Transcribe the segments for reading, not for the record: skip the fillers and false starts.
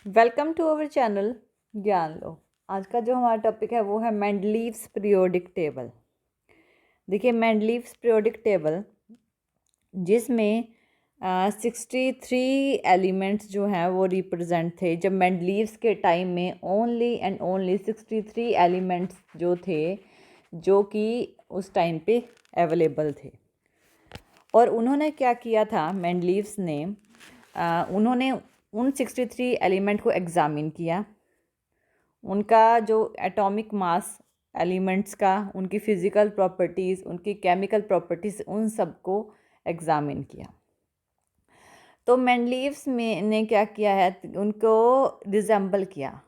Welcome to our channel ज्ञान लो। आज का जो हमारा टॉपिक है वो है मेंडलीव्स पीरियोडिक टेबल। देखिए मेंडलीव्स पीरियोडिक टेबल जिसमें 63 एलिमेंट्स जो हैं वो रिप्रेजेंट थे। जब मेंडलीव्स के टाइम में ओनली एंड ओनली 63 एलिमेंट्स जो थे जो कि उस टाइम पे अवेलेबल थे। और उन्होंने क्या किया था, मेंडलीव्स ने उन्होंने उन 63 एलिमेंट को एग्ज़ामिन किया, उनका जो एटॉमिक मास एलिमेंट्स का, उनकी फ़िज़िकल प्रॉपर्टीज़, उनकी केमिकल प्रॉपर्टीज़, उन सब को एग्ज़ामिन किया। तो मेंडलीव्स में ने क्या किया है, उनको रिजेंबल किया।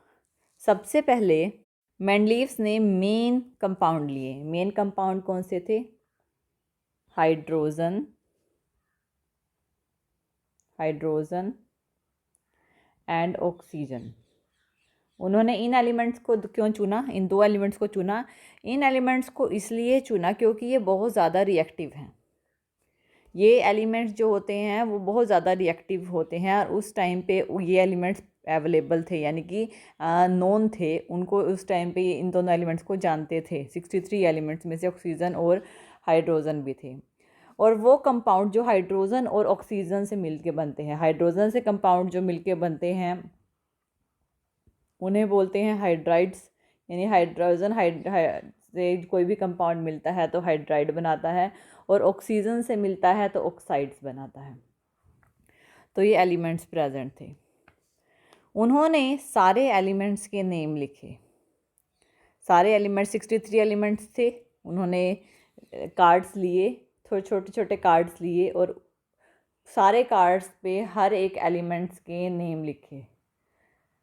सबसे पहले मेंडलीव्स ने मेन कंपाउंड लिए। मेन कंपाउंड कौन से थे? Hydrogen and oxygen. उन्होंने इन एलिमेंट्स को क्यों चुना? इन दो एलिमेंट्स को चुना। इन एलिमेंट्स को इसलिए चुना क्योंकि ये बहुत ज़्यादा रिएक्टिव हैं। ये एलिमेंट्स जो होते हैं वो बहुत ज़्यादा रिएक्टिव होते हैं और उस टाइम पे ये एलिमेंट्स अवेलेबल थे, यानी कि नोन थे। उनको उस टाइम पे इन दोनों एलिमेंट्स को जानते थे। 63 एलिमेंट्स में से ऑक्सीजन और हाइड्रोजन भी थे। और वो कंपाउंड जो हाइड्रोजन और ऑक्सीजन से मिलके बनते हैं, हाइड्रोजन से कंपाउंड जो मिलके बनते हैं उन्हें बोलते हैं हाइड्राइड्स। यानी हाइड्रोजन से कोई भी कंपाउंड मिलता है तो हाइड्राइड बनाता है, और ऑक्सीजन से मिलता है तो ऑक्साइड्स बनाता है। तो ये एलिमेंट्स प्रेजेंट थे। उन्होंने सारे एलिमेंट्स के नेम लिखे। सारे एलिमेंट्स 63 एलिमेंट्स थे। उन्होंने कार्ड्स लिए, थोड़े छोटे छोटे कार्ड्स लिए और सारे कार्ड्स पे हर एक एलिमेंट्स के नेम लिखे।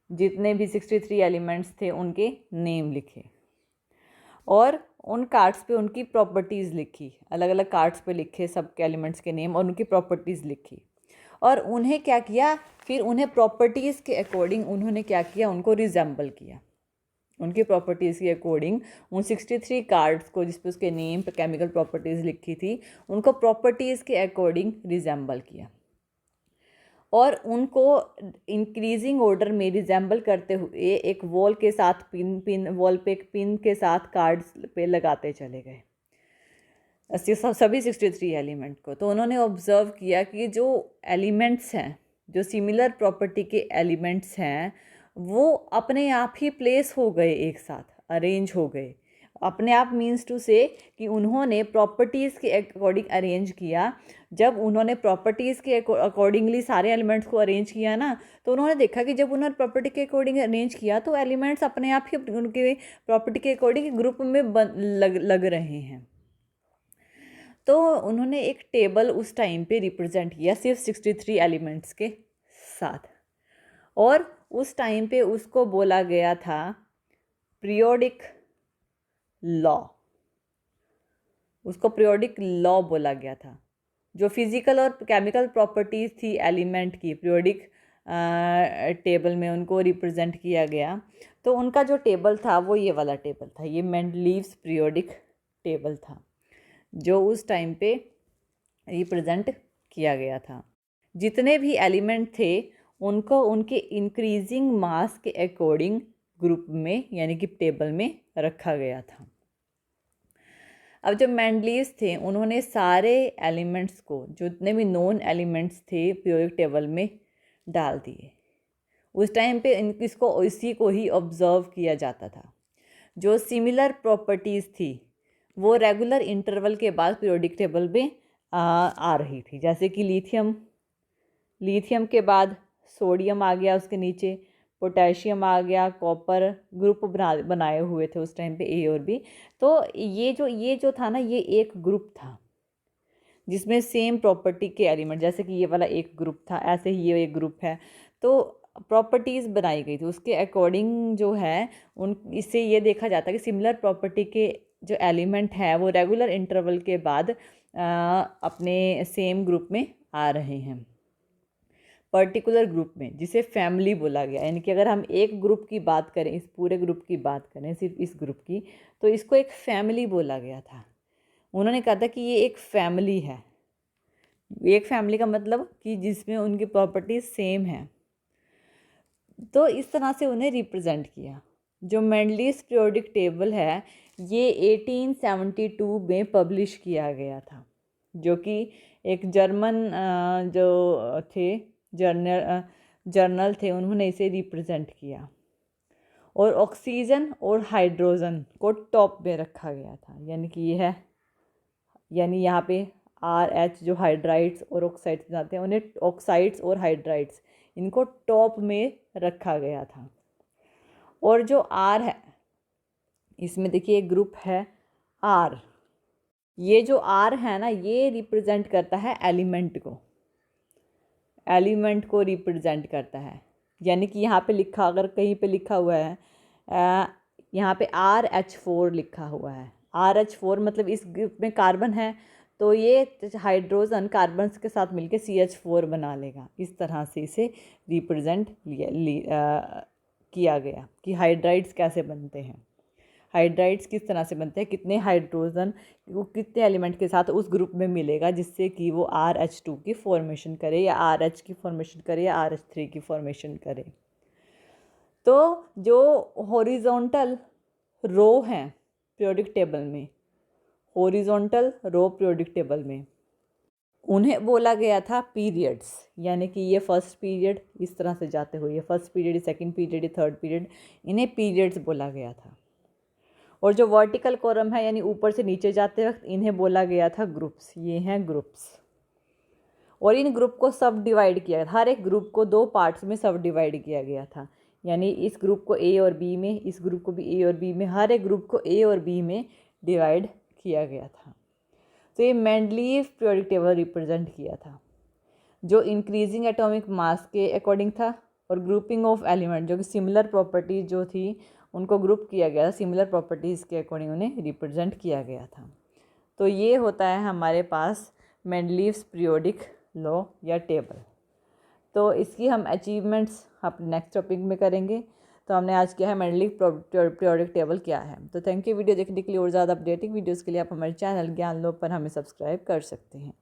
जितने भी 63 एलिमेंट्स थे उनके नेम लिखे और उन कार्ड्स पे उनकी प्रॉपर्टीज़ लिखी। अलग अलग कार्ड्स पे लिखे सब के एलिमेंट्स के नेम और उनकी प्रॉपर्टीज़ लिखी। और उन्हें क्या किया, फिर उन्हें प्रॉपर्टीज़ के अकॉर्डिंग उन्होंने क्या किया, उनको रिजेंबल किया। उनकी प्रॉपर्टीज़ के अकॉर्डिंग उन 63 कार्ड्स को जिस पे उसके नेम पे केमिकल प्रॉपर्टीज़ लिखी थी, उनको प्रॉपर्टीज़ के अकॉर्डिंग रिजेंबल किया और उनको इंक्रीजिंग ऑर्डर में रिजेंबल करते हुए एक वॉल के साथ वॉल पे एक पिन के साथ कार्ड्स पे लगाते चले गए सभी 63 एलिमेंट को। तो उन्होंने ऑब्ज़र्व किया कि जो एलिमेंट्स हैं, जो सिमिलर प्रॉपर्टी के एलिमेंट्स हैं, वो अपने आप ही प्लेस हो गए, एक साथ अरेंज हो गए। अपने आप मीन्स टू से कि उन्होंने प्रॉपर्टीज़ के अकॉर्डिंग अरेंज किया। जब उन्होंने प्रॉपर्टीज़ के अकॉर्डिंगली सारे एलिमेंट्स को अरेंज किया ना, तो उन्होंने देखा कि जब उन्होंने प्रॉपर्टी के अकॉर्डिंग अरेंज किया तो एलिमेंट्स अपने आप ही उनके प्रॉपर्टी के अकॉर्डिंग ग्रुप में लग रहे हैं। तो उन्होंने एक टेबल उस टाइम पे रिप्रेजेंट किया सिर्फ 63 एलिमेंट्स के साथ, और उस टाइम पे उसको बोला गया था पीरियोडिक लॉ। उसको पीरियोडिक लॉ बोला गया था। जो फिज़िकल और केमिकल प्रॉपर्टीज़ थी एलिमेंट की पीरियोडिक टेबल में उनको रिप्रेजेंट किया गया। तो उनका जो टेबल था वो ये वाला टेबल था। ये मेंडलीव्स पीरियोडिक टेबल था जो उस टाइम पे रिप्रेजेंट किया गया था। जितने भी एलिमेंट थे उनको उनके इंक्रीजिंग मास के अकॉर्डिंग ग्रुप में यानी कि टेबल में रखा गया था। अब जब मेंडलीव्स थे उन्होंने सारे एलिमेंट्स को, जितने भी नॉन एलिमेंट्स थे, पीरियोडिक टेबल में डाल दिए। उस टाइम पे इसको इसी को ही ऑब्ज़र्व किया जाता था। जो सिमिलर प्रॉपर्टीज़ थी वो रेगुलर इंटरवल के बाद पीरियोडिक टेबल में आ रही थी। जैसे कि लिथियम के बाद सोडियम आ गया, उसके नीचे पोटेशियम आ गया, कॉपर ग्रुप बनाए हुए थे उस टाइम पे ए और बी। तो ये जो था ना, ये एक ग्रुप था जिसमें सेम प्रॉपर्टी के एलिमेंट, जैसे कि ये वाला एक ग्रुप था, ऐसे ही ये एक ग्रुप है। तो प्रॉपर्टीज़ बनाई गई थी उसके अकॉर्डिंग जो है उन इससे ये देखा जाता है कि सिमिलर प्रॉपर्टी के जो एलिमेंट हैं वो रेगुलर इंटरवल के बाद अपने सेम ग्रुप में आ रहे हैं, पर्टिकुलर ग्रुप में, जिसे फैमिली बोला गया। यानी कि अगर हम एक ग्रुप की बात करें, इस पूरे ग्रुप की बात करें, सिर्फ इस ग्रुप की, तो इसको एक फैमिली बोला गया था। उन्होंने कहा था कि ये एक फैमिली है। एक फैमिली का मतलब कि जिसमें उनकी प्रॉपर्टीज सेम है। तो इस तरह से उन्हें रिप्रेजेंट किया। जो मेंडलीव्स पीरियोडिक टेबल है ये 1872 में पब्लिश किया गया था, जो कि एक जर्मन जो थे जर्नल थे, उन्होंने इसे रिप्रेजेंट किया। और ऑक्सीजन और हाइड्रोजन को टॉप में रखा गया था, यानी कि ये है, यानी यहाँ पे RH जो हाइड्राइड्स और ऑक्साइड्स बनाते हैं, उन्हें ऑक्साइड्स और हाइड्राइड्स इनको टॉप में रखा गया था। और जो R है इसमें देखिए एक ग्रुप है R, ये जो R है ना ये रिप्रेजेंट करता है एलिमेंट को रिप्रेजेंट करता है। यानी कि यहाँ पे लिखा, अगर कहीं पे लिखा हुआ है यहाँ पे RH4 लिखा हुआ है, RH4 मतलब इस ग्रुप में कार्बन है, तो ये हाइड्रोजन कार्बन के साथ मिलके CH4 बना लेगा। इस तरह से इसे रिप्रेजेंट किया गया कि हाइड्राइड्स कैसे बनते हैं, हाइड्राइड्स किस तरह से बनते हैं, कितने हाइड्रोजन वो कितने एलिमेंट के साथ उस ग्रुप में मिलेगा जिससे कि वो RH2 की फॉर्मेशन करे या RH की फॉर्मेशन करे या RH3 की फॉर्मेशन करे। तो जो हॉरिजॉन्टल रो हैं पीरियोडिक टेबल में, हॉरिजॉन्टल रो पीरियोडिक टेबल में, उन्हें बोला गया था पीरियड्स। यानी कि ये फर्स्ट पीरियड इस तरह से जाते हुए, ये first period, second period, third period, इन्हें पीरियड्स बोला गया था। और जो वर्टिकल कॉलम है यानी ऊपर से नीचे जाते वक्त, इन्हें बोला गया था ग्रुप्स। ये हैं ग्रुप्स। और इन ग्रुप को सब डिवाइड किया, हर एक ग्रुप को 2 पार्ट्स में सब डिवाइड किया गया था। यानी इस ग्रुप को A और B में, इस ग्रुप को भी A और B में, हर एक ग्रुप को A और B में डिवाइड किया गया था। तो ये मेंडलीव पीरियोडिक टेबल रिप्रेजेंट किया था, जो इंक्रीजिंग एटॉमिक मास के अकॉर्डिंग था, और ग्रुपिंग ऑफ एलिमेंट जो कि सिमिलर प्रॉपर्टीज जो थी उनको ग्रुप किया गया था, सिमिलर प्रॉपर्टीज़ के अकॉर्डिंग उन्हें रिप्रेजेंट किया गया था। तो ये होता है हमारे पास मेंडलीव्स पीरियोडिक लॉ या टेबल। तो इसकी हम अचीवमेंट्स अपने नेक्स्ट टॉपिक में करेंगे। तो हमने आज किया है मेंडलीव पीरियोडिक टेबल क्या है। तो थैंक यू वीडियो देखने के लिए। और ज़्यादा अपडेटिंग वीडियोज़ के लिए आप हमारे चैनल ज्ञान लो पर हमें सब्सक्राइब कर सकते हैं।